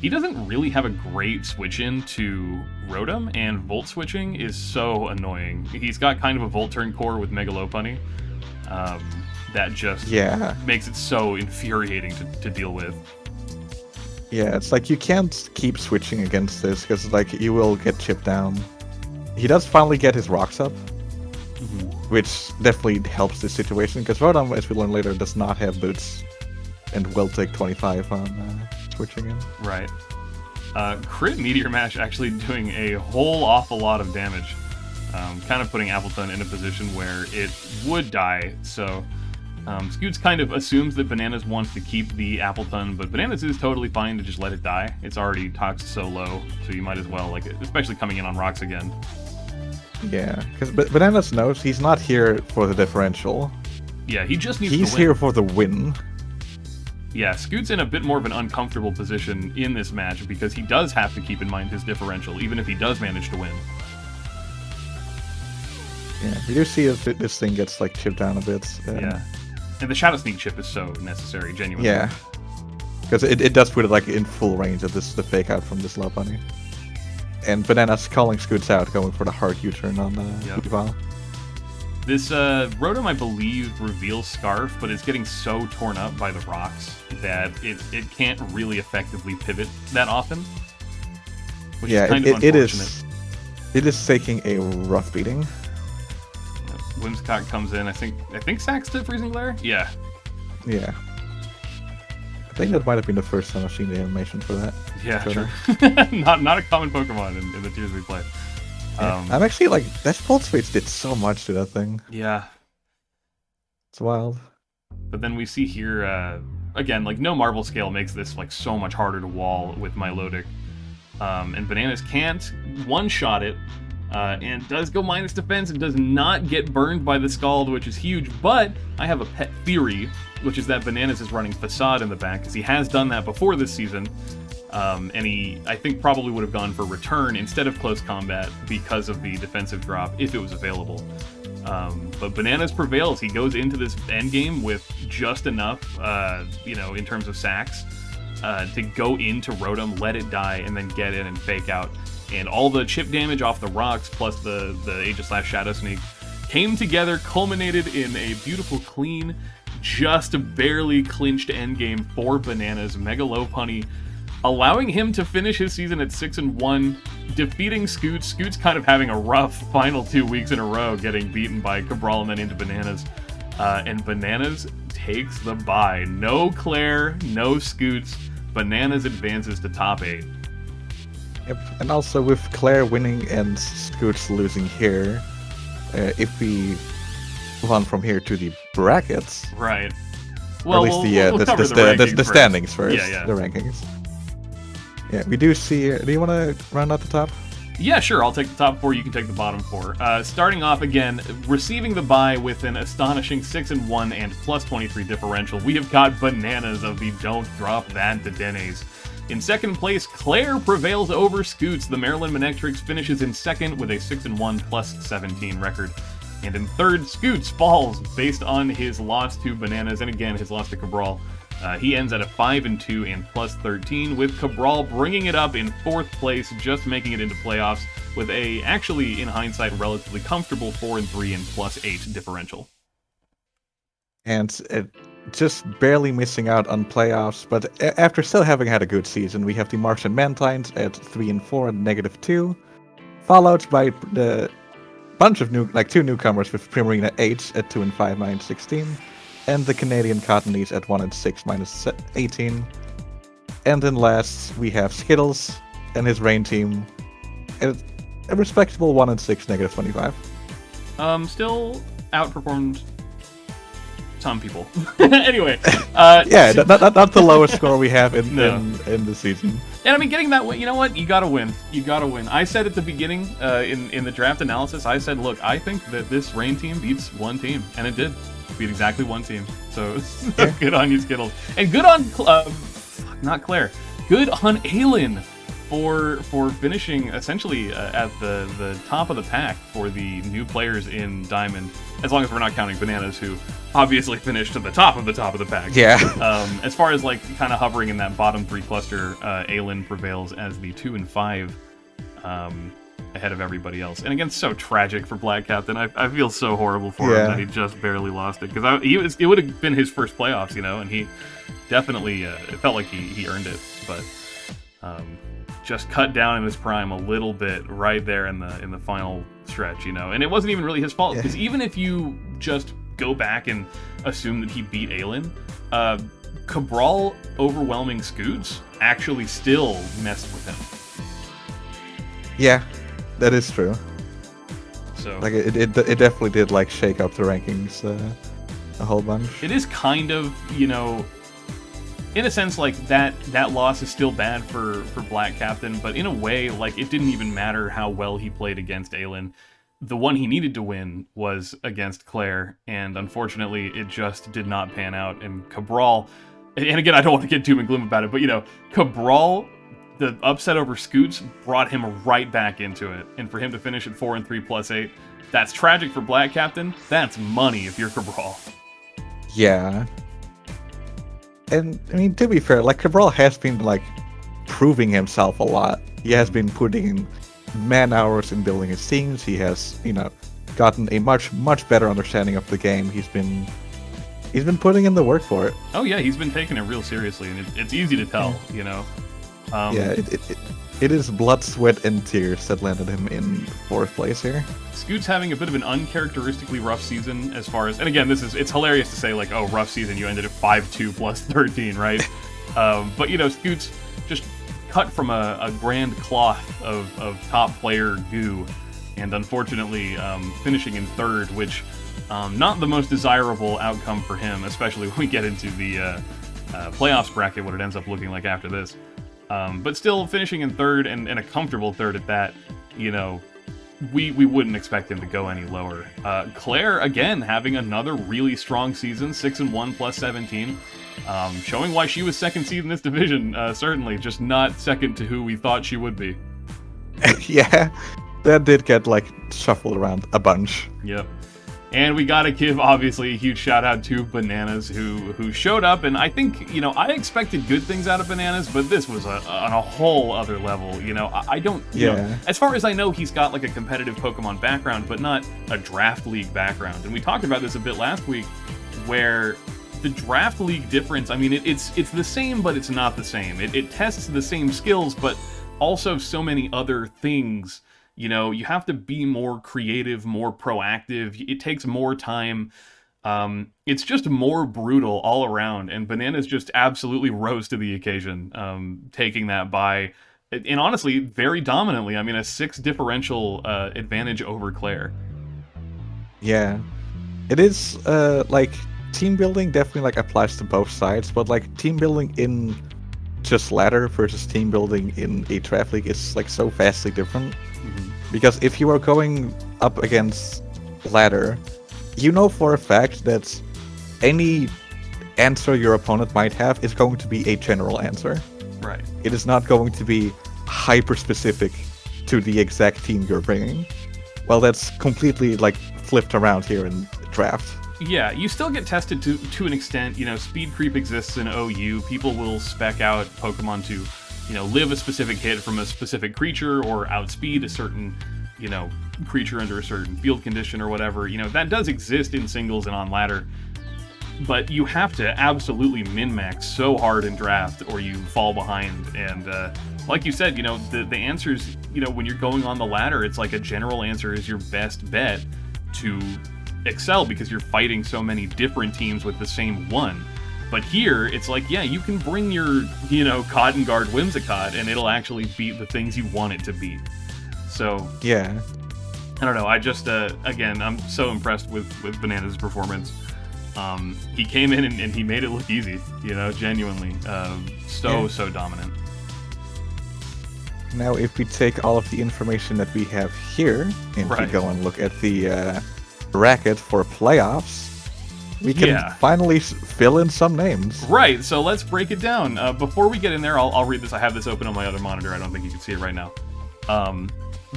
he doesn't really have a great switch-in to Rotom, and Volt switching is so annoying. He's got kind of a Volt turn core with Mega Lopunny that just makes it so infuriating to deal with. Yeah, it's like you can't keep switching against this, because like you will get chipped down. He does finally get his rocks up, which definitely helps this situation, because Rotom, as we learn later, does not have boots and will take 25 on switching in. Right. Crit Meteor Mash actually doing a whole awful lot of damage. Kind of putting Appleton in a position where it would die, so Scoots kind of assumes that Bananas wants to keep the Appleton, but Bananas is totally fine to just let it die. It's already toxed so low, so you might as well, like, especially coming in on rocks again. Yeah, because Bananas knows he's not here for the differential. Yeah, he just needs to win. He's here for the win. Yeah, Scoot's in a bit more of an uncomfortable position in this match because he does have to keep in mind his differential, even if he does manage to win. Yeah, we do see if this thing gets like chipped down a bit. Yeah, and the Shadow Sneak chip is so necessary, genuinely. Yeah, because it does put it like in full range of the fake out from this Lopunny. And Bananas calling Scoots out, going for the hard U-turn on Duval. This Rotom, I believe, reveals Scarf, but it's getting so torn up by the rocks that it can't really effectively pivot that often. Which is kind of unfortunate. It is taking a rough beating. Whimsicott comes in. I think sacks to Freezing Glare? Yeah. Yeah. I think that might have been the first time I've seen the animation for that. Yeah, true. not a common Pokemon in the tiers we play. I'm actually like, that Pulse Fates did so much to that thing. Yeah. It's wild. But then we see here, again, like, no Marvel Scale makes this like so much harder to wall with Milotic. And Bananas can't one-shot it, and does go minus defense and does not get burned by the Scald, which is huge. But I have a pet theory, which is that Bananas is running Facade in the back, because he has done that before this season. And he, I think, probably would have gone for Return instead of Close Combat because of the defensive drop, if it was available. But Bananas prevails. He goes into this endgame with just enough, in terms of sacks, to go into Rotom, let it die, and then get in and fake out. And all the chip damage off the rocks, plus the Aegislash Shadow Sneak, came together, culminated in a beautiful, clean, just barely clinched endgame for Bananas. Mega Lopunny, allowing him to finish his season at 6-1, defeating Scoots. Scoots kind of having a rough final 2 weeks in a row, getting beaten by Cabral and then into Bananas. And Bananas takes the bye. No Claire, no Scoots. Bananas advances to top 8. Yep, and also with Claire winning and Scoots losing here, if we move on from here to the brackets, right? Well, or at least the standings first. Yeah. The rankings. Yeah, we do see. Do you want to round out the top? Yeah, sure. I'll take the top 4. You can take the bottom 4. Starting off again, receiving the bye with an astonishing 6-1 and plus 23 differential. We have got Bananas of the Don't Drop That Dedennes. In second place, Claire prevails over Scoots. The Maryland Manectrics finishes in second with a 6-1 plus 17 record. And in third, Scoots falls based on his loss to Bananas, and again, his loss to Cabral. He ends at a 5-2 and plus 13, with Cabral bringing it up in fourth place, just making it into playoffs with a, actually, in hindsight, relatively comfortable 4-3 and plus 8 differential. And just barely missing out on playoffs, but after still having had a good season, we have the Martian Mantines at 3-4 and -2, followed by the bunch of two newcomers with Primarina-H at 2-5 -16. And the Canadian Cottonees at 1-6 -18. And then last, we have Skittles and his Rain team at a respectable 1-6 -25. Still outperformed some people. Anyway. Yeah, not the lowest score we have in the season. And I mean, getting that win, you know what? You gotta win. You gotta win. I said at the beginning, in the draft analysis, I said, look, I think that this Rain team beats one team. And it did. Beat exactly one team. So good on you, Skittles. And good on not Claire. Good on Aelin for finishing essentially at the top of the pack for the new players in Diamond. As long as we're not counting Bananas, who obviously finished to the top of the pack. Yeah. As far as like kind of hovering in that bottom 3 cluster, Aelin prevails as the 2-5. Ahead of everybody else. And again, so tragic for Black Captain. I feel so horrible for him that he just barely lost it, because it would have been his first playoffs, and he definitely it felt like he earned it, but just cut down in his prime a little bit right there in the final stretch, and it wasn't even really his fault, because even if you just go back and assume that he beat Aelin, Cabral overwhelming Scoots actually still messed with him. Yeah. That is true. So like it definitely did like shake up the rankings a whole bunch. It is kind of, in a sense, like that loss is still bad for Black Captain, but in a way, like it didn't even matter how well he played against Aelin. The one he needed to win was against Claire, and unfortunately, it just did not pan out. And Cabral, and again, I don't want to get doom and gloom about it, but Cabral, the upset over Scoots brought him right back into it. And for him to finish at 4-3 plus 8, that's tragic for Black Captain. That's money if you're Cabral. Yeah. And, I mean, to be fair, like, Cabral has been, like, proving himself a lot. He has been putting in man-hours in building his teams. He has, gotten a much, much better understanding of the game. He's been putting in the work for it. Oh, yeah, he's been taking it real seriously, and it's easy to tell, Yeah, it is blood, sweat, and tears that landed him in 4th place here. Scoots having a bit of an uncharacteristically rough season as far as, and again, it's hilarious to say like, oh, rough season, you ended at 5-2 plus 13, right? But Scoots just cut from a grand cloth of top player goo, and unfortunately finishing in 3rd, which not the most desirable outcome for him, especially when we get into the playoffs bracket, what it ends up looking like after this. But still finishing in 3rd and a comfortable 3rd at that, we wouldn't expect him to go any lower. Claire, again, having another really strong season, 6-1 plus 17, showing why she was 2nd seed in this division, certainly, just not second to who we thought she would be. Yeah, that did get, shuffled around a bunch. Yep. And we gotta give, obviously, a huge shout-out to Bananas, who showed up, and I think, I expected good things out of Bananas, but this was on a whole other level, I don't, as far as I know, he's got, a competitive Pokemon background, but not a Draft League background, and we talked about this a bit last week, where the Draft League difference, I mean, it's the same, but it's not the same. It tests the same skills, but also so many other things. You have to be more creative, more proactive. It takes more time. It's just more brutal all around. And Bananas just absolutely rose to the occasion, taking that by, and honestly, very dominantly. I mean, a 6 differential advantage over Claire. Yeah. It is, team building definitely, applies to both sides. But, team building in just ladder versus team building in a draft league is like so vastly different. Because if you are going up against ladder, you know for a fact that any answer your opponent might have is going to be a general answer. Right. It is not going to be hyper-specific to the exact team you're bringing. Well, that's completely like flipped around here in draft. Yeah, you still get tested to an extent. Speed creep exists in OU. People will spec out Pokemon to, live a specific hit from a specific creature or outspeed a certain, creature under a certain field condition or whatever. That does exist in singles and on ladder. But you have to absolutely min-max so hard in draft or you fall behind. And like you said, the answers, when you're going on the ladder, it's like a general answer is your best bet to excel because you're fighting so many different teams with the same one. But here, it's like, yeah, you can bring your, Cotton Guard Whimsicott and it'll actually beat the things you want it to beat. So, yeah. I don't know, I just, again, I'm so impressed with Banana's performance. He came in and he made it look easy, genuinely. So dominant. Now, if we take all of the information that we have here and we go and look at the bracket for playoffs, we can finally fill in some names. Right, so let's break it down. Before we get in there, I'll read this. I have this open on my other monitor. I don't think you can see it right now.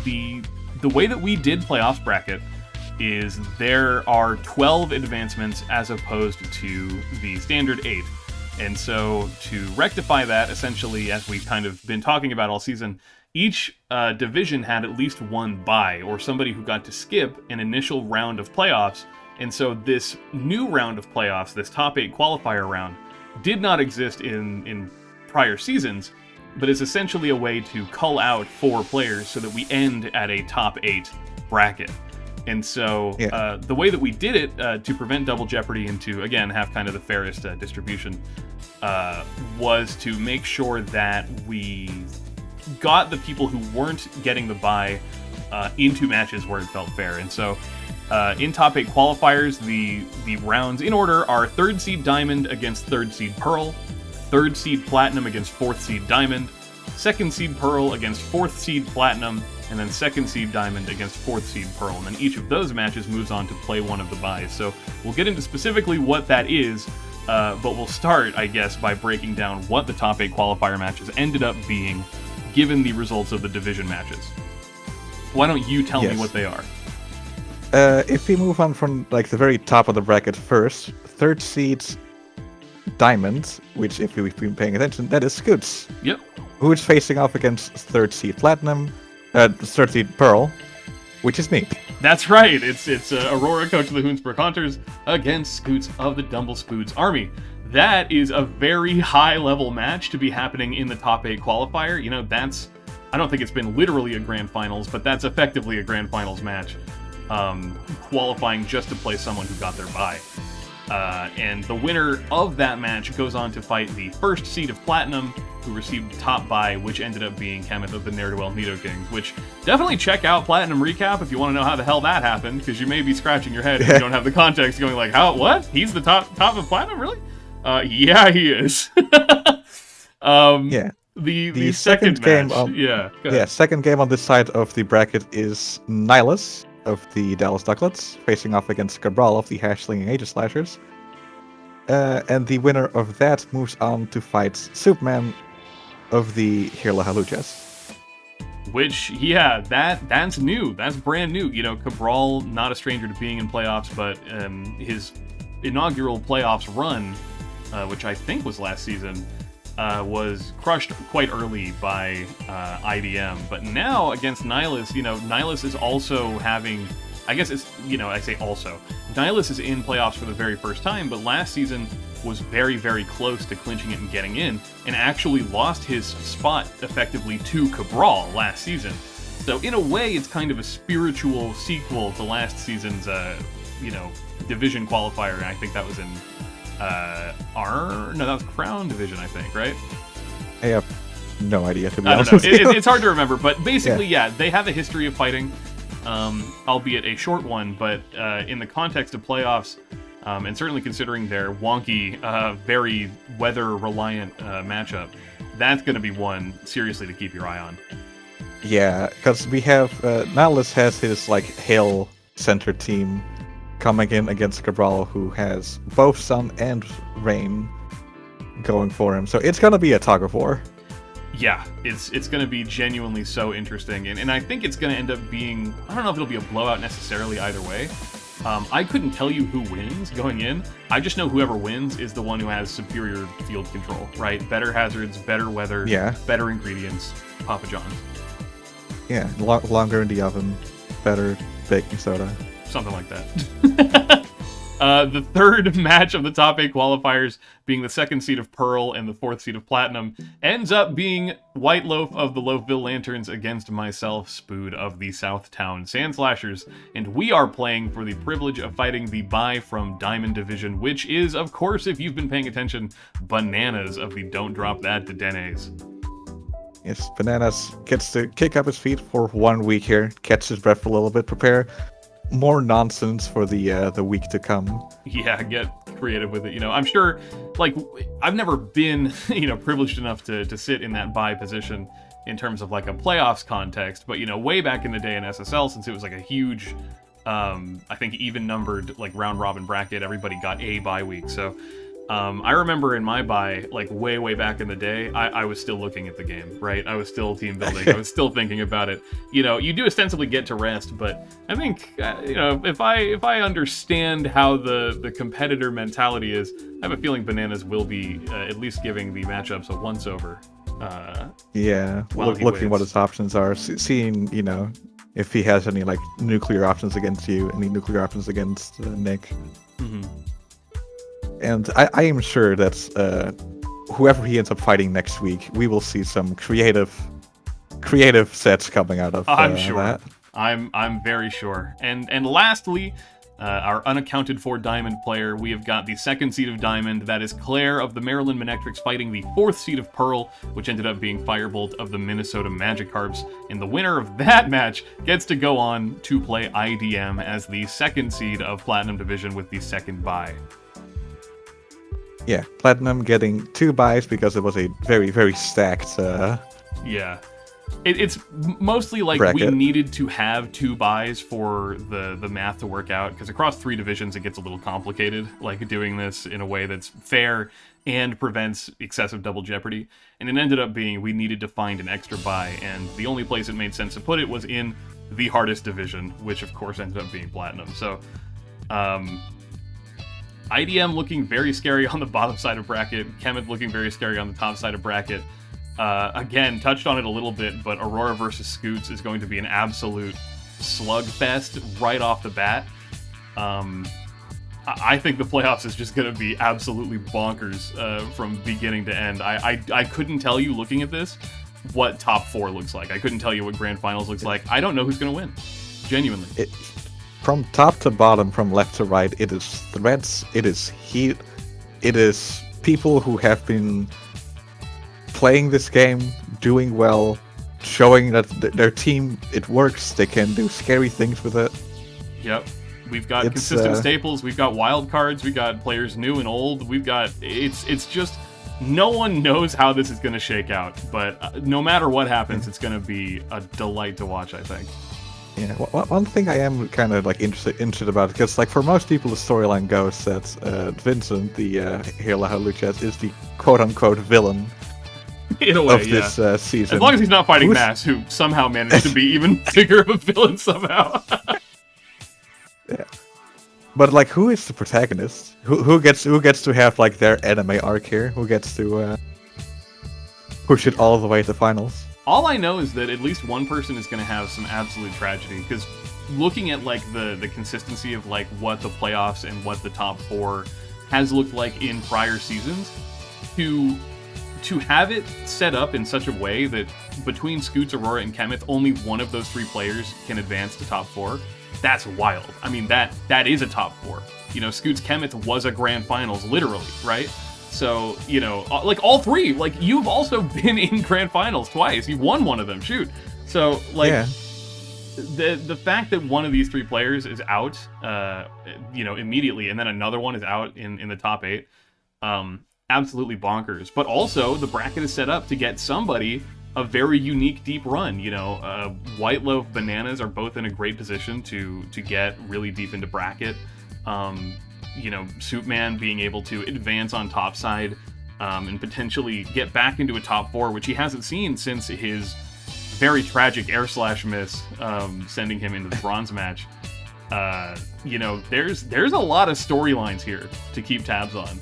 The way that we did playoffs bracket is there are 12 advancements as opposed to the standard 8. And so to rectify that, essentially, as we've kind of been talking about all season, each division had at least one bye, or somebody who got to skip an initial round of playoffs. And so this new round of playoffs, this top 8 qualifier round, did not exist in prior seasons, but is essentially a way to cull out 4 players so that we end at a top 8 bracket. And so the way that we did it to prevent double jeopardy and to, again, have kind of the fairest distribution was to make sure that we got the people who weren't getting the bye into matches where it felt fair. And so in top 8 qualifiers, the rounds in order are 3rd seed Diamond against 3rd seed Pearl, 3rd seed Platinum against 4th seed Diamond, 2nd seed Pearl against 4th seed Platinum, and then 2nd seed Diamond against 4th seed Pearl. And then each of those matches moves on to play one of the byes. So we'll get into specifically what that is, but we'll start, I guess, by breaking down what the top 8 qualifier matches ended up being, given the results of the division matches. Why don't you tell me what they are? If we move on from like the very top of the bracket first, 3rd seed Diamond, which if we've been paying attention, that is Scoots. Yep. Who is facing off against 3rd seed Platinum, 3rd seed Pearl, which is neat. That's right. It's Aurora, coach of the Hoonsburg Hunters, against Scoots of the Dumblespoods Army. That is a very high-level match to be happening in the top 8 qualifier. That's, I don't think it's been literally a grand finals, but that's effectively a grand finals match, qualifying just to play someone who got their bye. And the winner of that match goes on to fight the 1st seed of Platinum, who received the top bye, which ended up being Kenneth of the Ne'er-do-Well Nidokings, which definitely check out Platinum Recap if you want to know how the hell that happened, because you may be scratching your head if you don't have the context going like, how, what? He's the top of Platinum, really? Yeah, he is. The second game match. Second game on this side of the bracket is Nihilus of the Dallas Ducklets, facing off against Cabral of the Slinging Aegislashers. And the winner of that moves on to fight Superman of the Hirla Haluchas. Which, that's new. That's brand new. Cabral, not a stranger to being in playoffs, but his inaugural playoffs run, which I think was last season, was crushed quite early by IDM. But now against Nihilus, Nihilus is also having, I guess it's, I say also, Nihilus is in playoffs for the very first time, but last season was very, very close to clinching it and getting in, and actually lost his spot effectively to Cabral last season. So in a way, it's kind of a spiritual sequel to last season's, division qualifier, and I think that was in that was Crown Division, I think, right? I have no idea, to be I honest don't know. with you. It's hard to remember, but basically, they have a history of fighting, albeit a short one, but in the context of playoffs, and certainly considering their wonky, very weather-reliant matchup, that's going to be one seriously to keep your eye on. Yeah, because we have Nautilus has his like Hail Center team coming in against Cabral, who has both Sun and Rain going for him. So it's gonna be a tug of war. Yeah, it's going to be genuinely so interesting, and I think it's going to end up being, I don't know if it'll be a blowout necessarily either way. I couldn't tell you who wins going in. I just know whoever wins is the one who has superior field control, right? Better hazards, better weather, better ingredients, Papa John's. Yeah, longer in the oven, better baking soda. Something like that. The third match of the top 8 qualifiers, being the 2nd seed of Pearl and the 4th seed of Platinum, ends up being White Loaf of the Loafville Lanterns against myself, Spood of the Southtown Sandslashers, and we are playing for the privilege of fighting the bye from Diamond Division, which is, of course, if you've been paying attention, Bananas of the Don't Drop That Dedennes. Yes, Bananas gets to kick up his feet for 1 week here, catch his breath a little bit, prepare more nonsense for the week to come. Yeah, get creative with it. You know, I'm sure, like, I've never been, privileged enough to sit in that bye position in terms of like a playoffs context, but way back in the day in SSL, since it was like a huge, I think even numbered like round robin bracket, everybody got a bye week. So I remember in my bye, like way back in the day, I was still looking at the game, right? I was still team building. I was still thinking about it. You do ostensibly get to rest, but I think, if I understand how the competitor mentality is, I have a feeling Bananas will be at least giving the matchups a once-over. Looking what his options are, seeing, if he has any, like, nuclear options against you, any nuclear options against Nick. Mm-hmm. And I am sure that whoever he ends up fighting next week, we will see some creative sets coming out of I'm sure. that. I'm very sure. And lastly, our unaccounted for Diamond player, we have got the 2nd seed of Diamond, that is Claire of the Maryland Manectrics fighting the 4th seed of Pearl, which ended up being Firebolt of the Minnesota Magikarps. And the winner of that match gets to go on to play IDM as the 2nd seed of Platinum Division with the 2nd bye. Yeah, Platinum getting 2 buys because it was a very, very stacked Yeah. It's mostly like bracket. We needed to have 2 buys for the math to work out, because across 3 divisions it gets a little complicated, like doing this in a way that's fair and prevents excessive double jeopardy. And it ended up being we needed to find an extra buy, and the only place it made sense to put it was in the hardest division, which of course ended up being Platinum. So, IDM looking very scary on the bottom side of bracket, Kemet looking very scary on the top side of bracket. Again, touched on it a little bit, but Aurora versus Scoots is going to be an absolute slugfest right off the bat. I think the playoffs is just going to be absolutely bonkers from beginning to end. I couldn't tell you, looking at this, what top 4 looks like. I couldn't tell you what grand finals looks like. I don't know who's going to win. Genuinely. From top to bottom, from left to right, it is threats, it is heat, it is people who have been playing this game, doing well, showing that their team, it works, they can do scary things with it. Yep. We've got consistent staples, we've got wild cards, we've got players new and old, we've got, it's just, no one knows how this is going to shake out, but no matter what happens, it's going to be a delight to watch, I think. Yeah, one thing I am kind of like interested about, because like for most people the storyline goes that Vincent, the Hela Lucas, is the quote-unquote villain in a way, of this season. As long as he's not fighting Mass, who somehow managed to be even bigger of a villain somehow. Yeah. But like, who is the protagonist? Who gets to have like their anime arc here? Who gets to push it all the way to finals? All I know is that at least one person is going to have some absolute tragedy, because looking at like the consistency of like what the playoffs and what the top 4 has looked like in prior seasons, to have it set up in such a way that between Scoots, Aurora, and Kemet, only one of those 3 players can advance to top 4, that's wild. I mean, that is a top 4. Scoots Kemet was a grand finals, literally, right? So, like all 3, like you've also been in grand finals twice. You've won one of them, shoot. So, like, yeah. The fact that one of these 3 players is out, immediately, and then another one is out in the top 8, absolutely bonkers. But also, the bracket is set up to get somebody a very unique deep run. You know, White Loaf, Bananas are both in a great position to get really deep into bracket. You know, Soupman being able to advance on top side and potentially get back into a top 4, which he hasn't seen since his very tragic air slash miss, sending him into the bronze match. You know, there's a lot of storylines here to keep tabs on.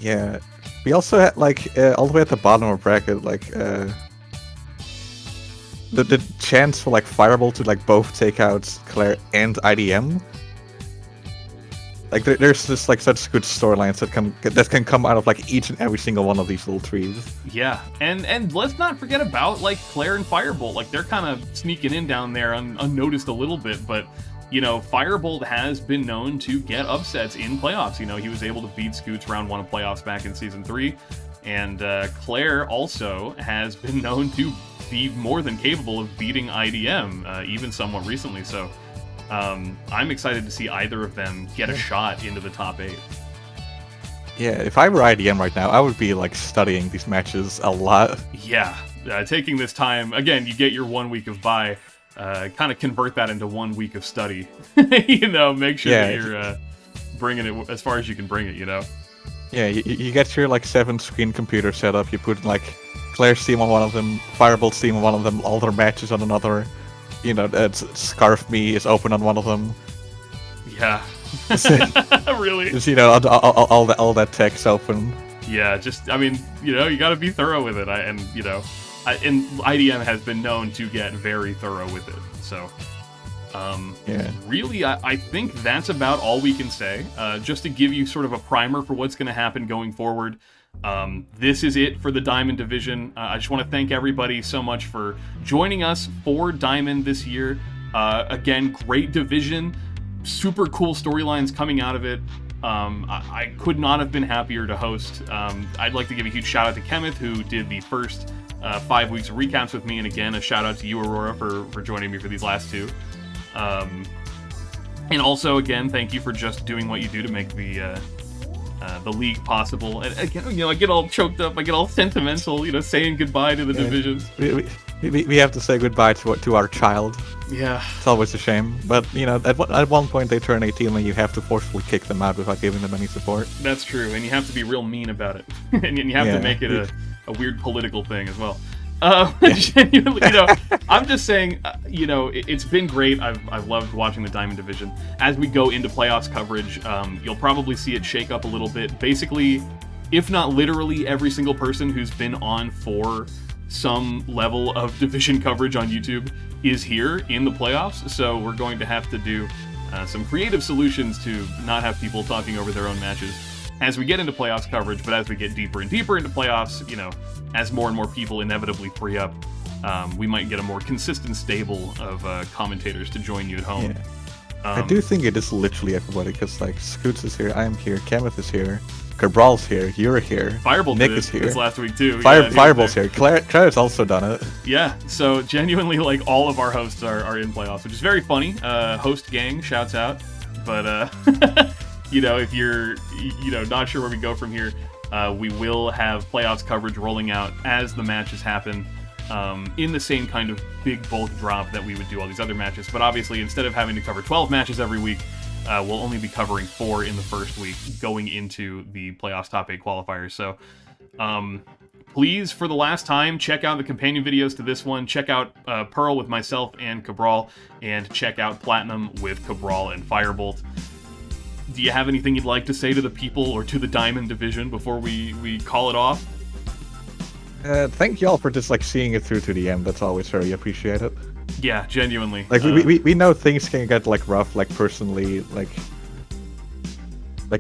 Yeah, we also had like all the way at the bottom of bracket, like the chance for like Fireball to like both take out Claire and IDM. Like there's just like such good storylines that can come out of like each and every single one of these little trees. Yeah, and let's not forget about like Claire and Firebolt. Like they're kind of sneaking in down there unnoticed a little bit, but you know, Firebolt has been known to get upsets in playoffs. You know, he was able to beat Scoots round 1 of playoffs back in Season 3. And Claire also has been known to be more than capable of beating IDM, even somewhat recently. So I'm excited to see either of them get a shot into the top 8. Yeah, if I were IDM right now, I would be like studying these matches a lot. Yeah, taking this time. Again, you get your 1 week of bye. Kind of convert that into 1 week of study. You know, make sure that you're bringing it as far as you can bring it, you know? Yeah, you get your like 7-screen computer set up, you put like Claire's team on one of them, Firebolt's team on one of them, all their matches on another. You know, Scarf Me is open on one of them. Yeah. Really? Just, you know, all that text open. Yeah, just, I mean, you know, you gotta be thorough with it. And IDM has been known to get very thorough with it. So, yeah. Really, I think that's about all we can say. Just to give you sort of a primer for what's going to happen going forward. This is it for the Diamond Division. I just want to thank everybody so much for joining us for Diamond this year. Again, great division. Super cool storylines coming out of it. I could not have been happier to host. I'd like to give a huge shout out to Kenneth, who did the first 5 weeks of recaps with me, and again, a shout out to you, Aurora, for joining me for these last 2. And also, again, thank you for just doing what you do to make the league possible. And again, you know, I get all choked up, I get all sentimental, you know, saying goodbye to the divisions. We have to say goodbye to our child. Yeah. It's always a shame. But, you know, at one point they turn 18 and you have to forcefully kick them out without giving them any support. That's true, and you have to be real mean about it. And you have to make it a weird political thing as well. Genuinely, you know, I'm just saying, you know, it's been great. I've loved watching the Diamond Division. As we go into playoffs coverage, you'll probably see it shake up a little bit. Basically, if not literally every single person who's been on for some level of division coverage on YouTube is here in the playoffs. So we're going to have to do some creative solutions to not have people talking over their own matches as we get into playoffs coverage. But as we get deeper and deeper into playoffs, you know, as more and more people inevitably free up, we might get a more consistent stable of commentators to join you at home. Yeah. I do think it is literally everybody, because like Scoots is here, I'm here, Kenneth is here, Cabral's here, you're here, Firebolt Nick is here. this last week too. Fireball's here. Claire's also done it. Yeah, so genuinely, like, all of our hosts are in playoffs, which is very funny. Host gang, shouts out. But you know, if you're not sure where we go from here, we will have playoffs coverage rolling out as the matches happen, in the same kind of big bulk drop that we would do all these other matches. But obviously, instead of having to cover 12 matches every week, we'll only be covering 4 in the first week going into the playoffs top 8 qualifiers. So please, for the last time, check out the companion videos to this one. Check out Pearl with myself and Cabral, and check out Platinum with Cabral and Firebolt. Do you have anything you'd like to say to the people or to the Diamond Division before we call it off? Thank y'all for just like seeing it through to the end. That's always very appreciated. Yeah, genuinely. Like we know things can get like rough, like personally, like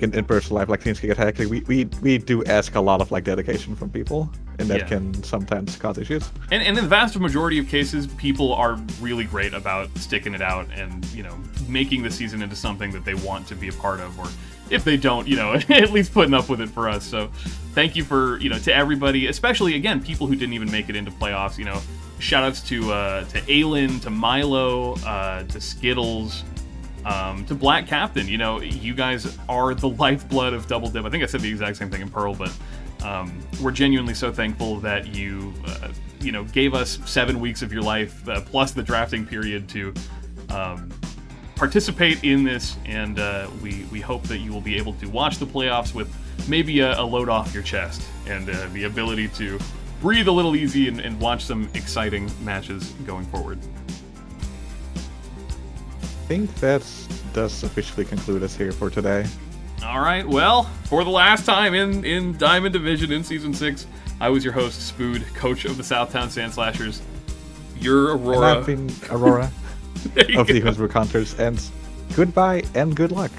in personal life, like things can get hectic. We do ask a lot of like dedication from people, and that can sometimes cause issues. And in the vast majority of cases, people are really great about sticking it out and, you know, making the season into something that they want to be a part of, or if they don't, you know, at least putting up with it for us. So thank you for, you know, to everybody, especially, again, people who didn't even make it into playoffs. You know, shout outs to Aelin, to Milo, to Skittles, To Black Captain, you know, you guys are the lifeblood of Double Dip. I think I said the exact same thing in Pearl, but we're genuinely so thankful that you, you know, gave us 7 weeks of your life, plus the drafting period to participate in this, and we hope that you will be able to watch the playoffs with maybe a load off your chest and the ability to breathe a little easy and watch some exciting matches going forward. I think that does officially conclude us here for today. All right, well, for the last time in Diamond Division in Season 6, I was your host, Spood, coach of the Southtown Sandslashers. You're Aurora. And I've been Aurora of the Hunsbrook Hunters, and goodbye and good luck.